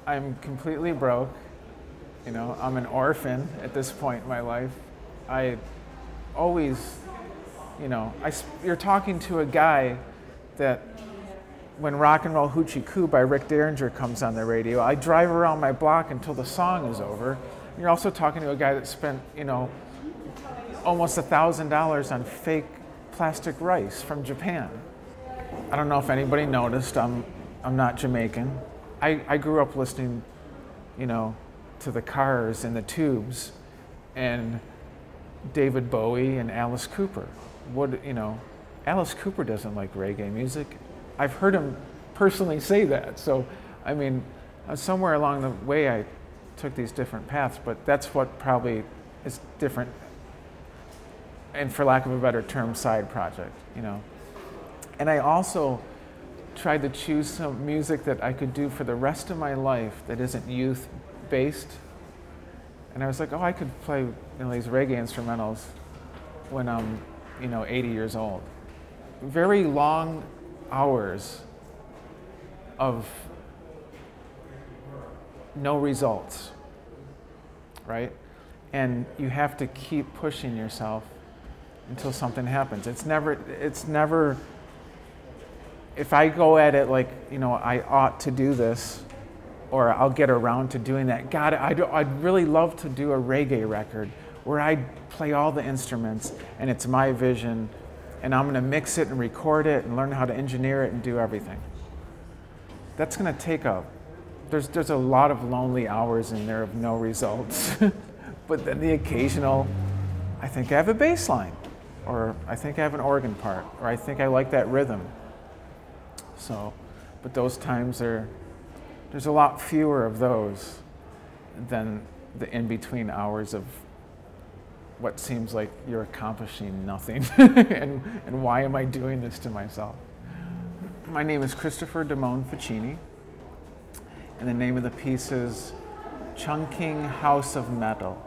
I'm completely broke. You know, I'm an orphan at this point in my life. I always, you know, you're talking to a guy that when Rock and Roll Hoochie Coo by Rick Derringer comes on the radio, I drive around my block until the song is over. You're also talking to a guy that spent, you know, almost $1,000 on fake plastic rice from Japan. I don't know if anybody noticed, I'm not Jamaican. I grew up listening, you know, to the Cars and the Tubes and David Bowie and Alice Cooper. You know, Alice Cooper doesn't like reggae music. I've heard him personally say that. So, I mean, somewhere along the way I took these different paths, but that's what probably is different, and for lack of a better term, side project, you know. And I also tried to choose some music that I could do for the rest of my life that isn't youth-based. And I was like, oh, I could play, you know, these reggae instrumentals when I'm, you know, 80 years old. Very long hours of no results, right? And you have to keep pushing yourself until something happens. It's never, if I go at it like, you know, I ought to do this, or I'll get around to doing that. God, I'd really love to do a reggae record where I play all the instruments and it's my vision, and I'm gonna mix it and record it and learn how to engineer it and do everything. That's gonna take there's a lot of lonely hours in there of no results. But then the occasional, I think I have a bass line, or I think I have an organ part, or I think I like that rhythm. So, but those times there's a lot fewer of those than the in-between hours of what seems like you're accomplishing nothing. and why am I doing this to myself? My name is Christopher Fachini, and the name of the piece is Chungking House of Metal.